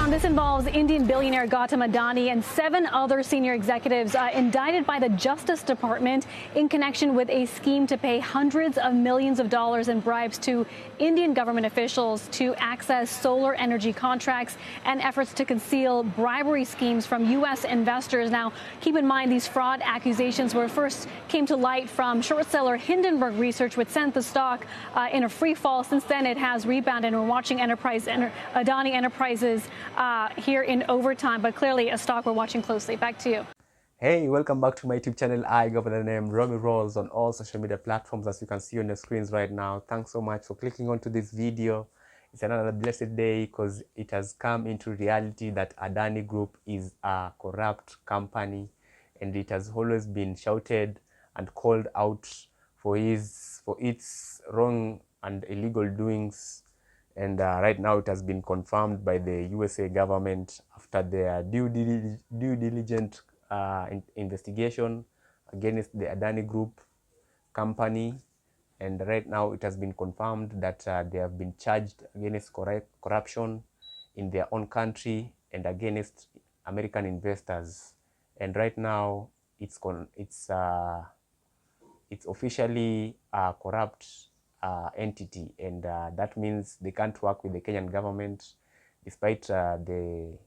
This involves Indian billionaire Gautam Adani and 7 other senior executives indicted by the Justice Department in connection with a scheme to pay hundreds of millions of dollars in bribes to Indian government officials to access solar energy contracts and efforts to conceal bribery schemes from U.S. investors. Now, keep in mind these fraud accusations were first came to light from short seller Hindenburg Research, which sent the stock in a free fall. Since then, it has rebounded, and we're watching Adani Enterprises here in overtime, but clearly a stock we're watching closely. Back to you. Hey, welcome back to my YouTube channel. I go by the name Romy Rolls on all social media platforms, as you can see on the screens right now. Thanks so much for clicking onto this video. It's another blessed day because it has come into reality that Adani Group is a corrupt company, and it has always been shouted and called out for its wrong and illegal doings. And right now it has been confirmed by the USA government after their due diligent investigation against the Adani Group company. And right now it has been confirmed that they have been charged against corruption in their own country and against American investors. And right now it's officially a corrupt entity, and that means they can't work with the Kenyan government, despite the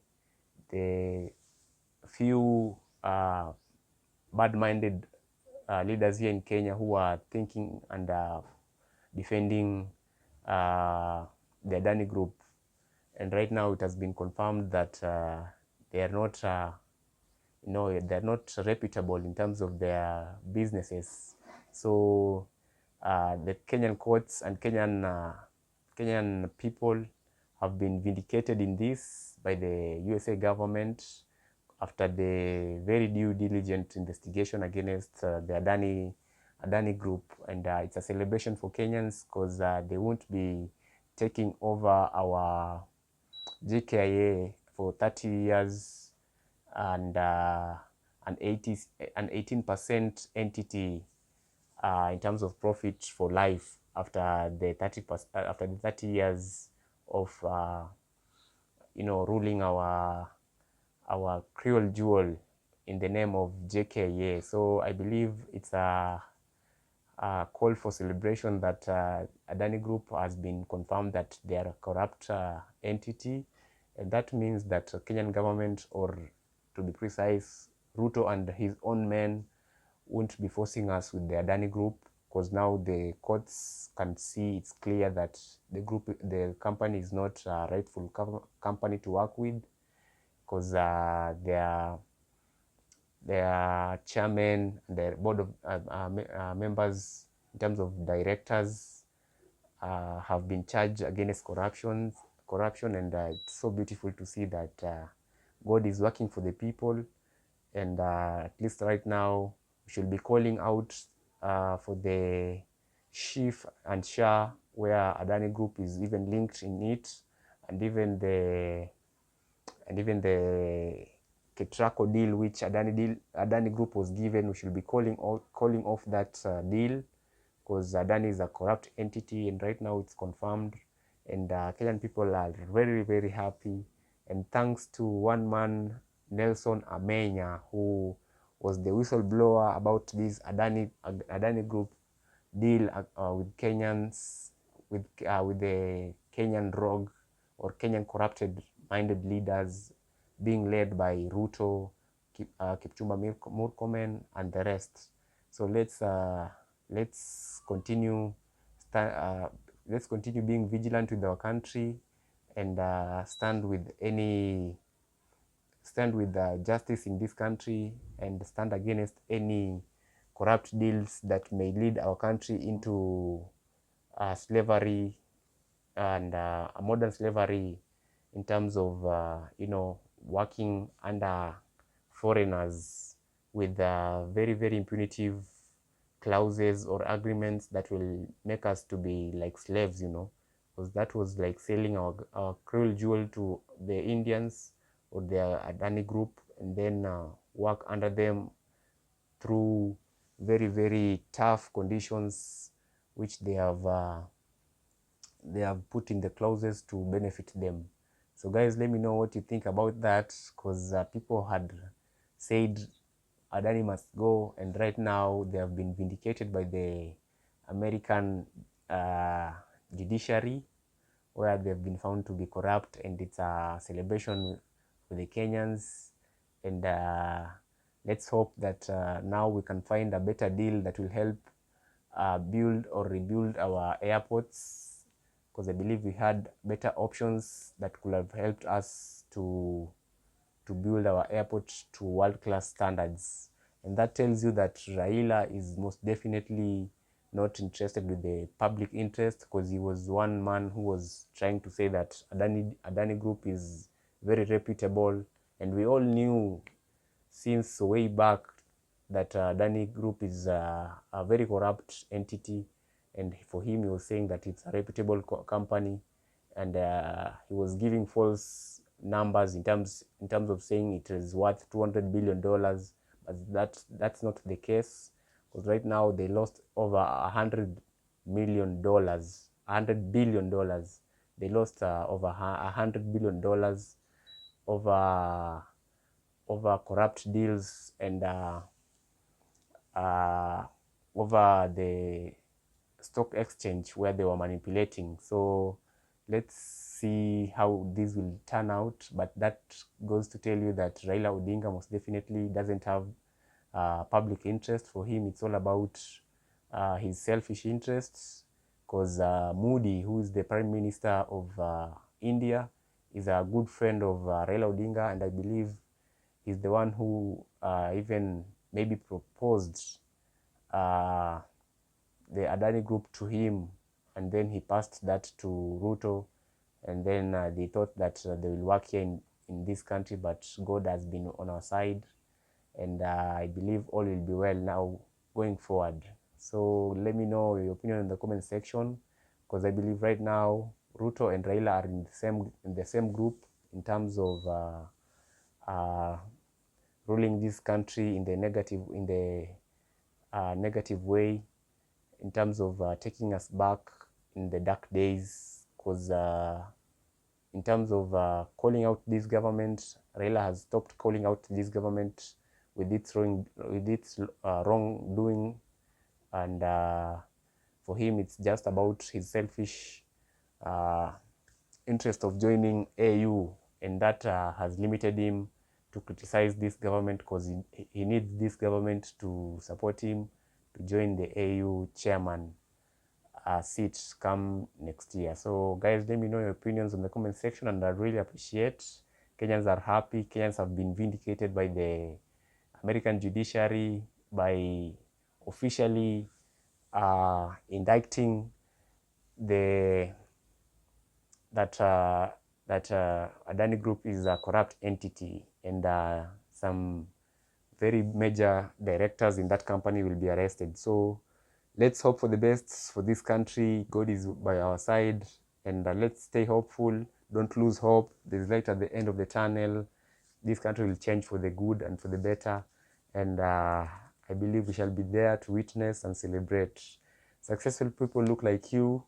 few bad-minded leaders here in Kenya who are thinking and defending the Adani Group. And right now it has been confirmed that they are not, they're not reputable in terms of their businesses. So the Kenyan courts and Kenyan people have been vindicated in this by the USA government after the very due diligent investigation against the Adani Group. And it's a celebration for Kenyans because they won't be taking over our JKIA for 30 years and an 18% entity in terms of profit for life after the 30 years of ruling our cruel jewel in the name of JKIA. So I believe it's a call for celebration that Adani Group has been confirmed that they are a corrupt entity, and that means that Kenyan government, or to be precise, Ruto and his own men, won't be forcing us with the Adani Group, because now the courts can see it's clear that the company is not a rightful company to work with, because their chairman, their board of members in terms of directors have been charged against corruption, and it's so beautiful to see that God is working for the people. And at least right now we should be calling out for the Chief and Shah, where Adani Group is even linked in it, and even the Ketraco deal which Adani Group was given. We should be calling off that deal, because Adani is a corrupt entity, and right now it's confirmed, and Kenyan people are very, very happy. And thanks to one man, Nelson Amenya, who was the whistleblower about this Adani Group deal with Kenyans, with the Kenyan rogue or Kenyan corrupted-minded leaders being led by Ruto, Kipchumba Murkomen, and the rest. So let's continue being vigilant with our country, and stand with justice in this country, and stand against any corrupt deals that may lead our country into slavery, and a modern slavery in terms of working under foreigners with very, very impunitive clauses or agreements that will make us to be like slaves, because that was like selling our cruel jewel to the Indians or their Adani Group, and then work under them through very, very tough conditions which they have put in the clauses to benefit them. So guys, let me know what you think about that, because people had said Adani must go, and right now they have been vindicated by the American judiciary, where they've been found to be corrupt, and it's a celebration for the Kenyans. And let's hope that now we can find a better deal that will help build or rebuild our airports, because I believe we had better options that could have helped us to build our airport to world-class standards. And that tells you that Raila is most definitely not interested with the public interest, because he was one man who was trying to say that Adani Group is very reputable, and we all knew since way back that Adani Group is a very corrupt entity, and for him he was saying that it's a reputable company, and he was giving false numbers in terms of saying it is worth $200 billion, but that's not the case, because right now they lost over $100 billion. They lost over $100 billion over corrupt deals and over the stock exchange where they were manipulating. So let's see how this will turn out, but that goes to tell you that Raila Odinga most definitely doesn't have public interest. For him, it's all about his selfish interests, because Modi, who is the Prime Minister of India, is a good friend of Raila Odinga, and I believe he's the one who even maybe proposed the Adani Group to him, and then he passed that to Ruto, and then they thought that they will work here in this country, but God has been on our side, and I believe all will be well now going forward. So let me know your opinion in the comment section, because I believe right now Ruto and Raila are in the same group in terms of ruling this country in the negative way, in terms of taking us back in the dark days, because in terms of calling out this government, Raila has stopped calling out this government with its wrongdoing, and for him it's just about his selfish interest of joining AU, and that has limited him to criticize this government, because he needs this government to support him to join the AU chairman seat come next year. So guys, let me know your opinions in the comment section, and I really appreciate. Kenyans are happy. Kenyans have been vindicated by the American judiciary by officially indicting that Adani Group is a corrupt entity, and some very major directors in that company will be arrested. So let's hope for the best for this country. God is by our side, and let's stay hopeful. Don't lose hope. There's light at the end of the tunnel. This country will change for the good and for the better, and I believe we shall be there to witness and celebrate. Successful people look like you.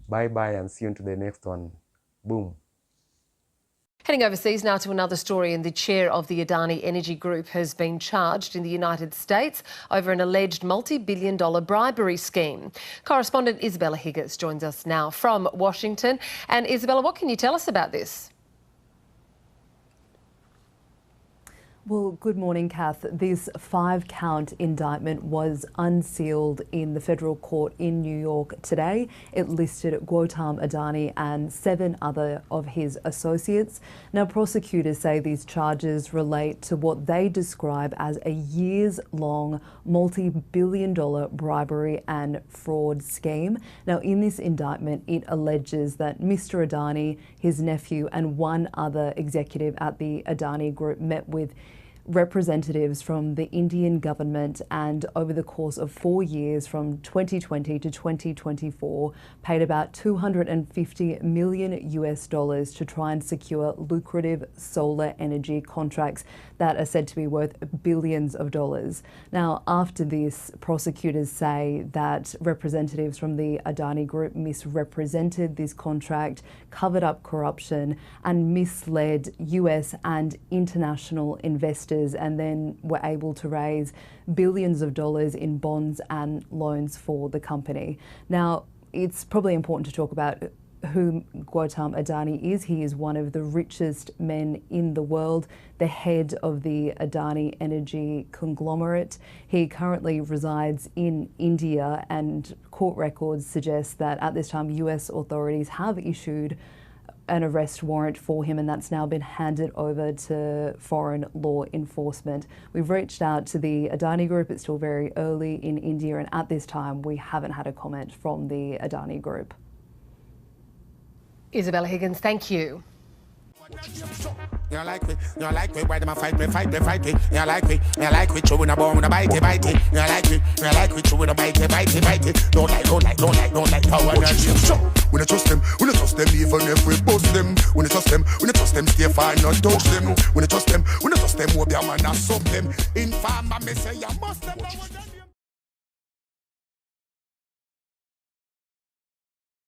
Bye bye, and see you into the next one. Boom. Heading overseas now to another story, and the chair of the Adani Energy Group has been charged in the United States over an alleged multi-billion-dollar bribery scheme. Correspondent Isabella Higgins joins us now from Washington. And Isabella, what can you tell us about this? Well, good morning, Kath. This 5-count indictment was unsealed in the federal court in New York today. It listed Gautam Adani and 7 other of his associates. Now, prosecutors say these charges relate to what they describe as a years-long multi-billion-dollar bribery and fraud scheme. Now, in this indictment, it alleges that Mr. Adani, his nephew, and 1 other executive at the Adani Group met with representatives from the Indian government, and over the course of 4 years from 2020 to 2024 paid about $250 million to try and secure lucrative solar energy contracts that are said to be worth billions of dollars. Now, after this, prosecutors say that representatives from the Adani Group misrepresented this contract, covered up corruption and misled US and international investors, and then were able to raise billions of dollars in bonds and loans for the company. Now, it's probably important to talk about who Gautam Adani is. He is one of the richest men in the world, the head of the Adani energy conglomerate. He currently resides in India, and court records suggest that at this time US authorities have issued an arrest warrant for him, and that's now been handed over to foreign law enforcement. We've reached out to the Adani Group. It's still very early in India, and at this time we haven't had a comment from the Adani Group. Isabella Higgins, thank you. You like me, why them a fight me? You like me, chewing a bone, a bite it. You like me, chewing a bite it. Don't like power and shit. We don't trust them, even if we bust them. We don't trust them, stay far, not touch them. We don't trust them, we'll be a man and sub them. Informer, me say you must them.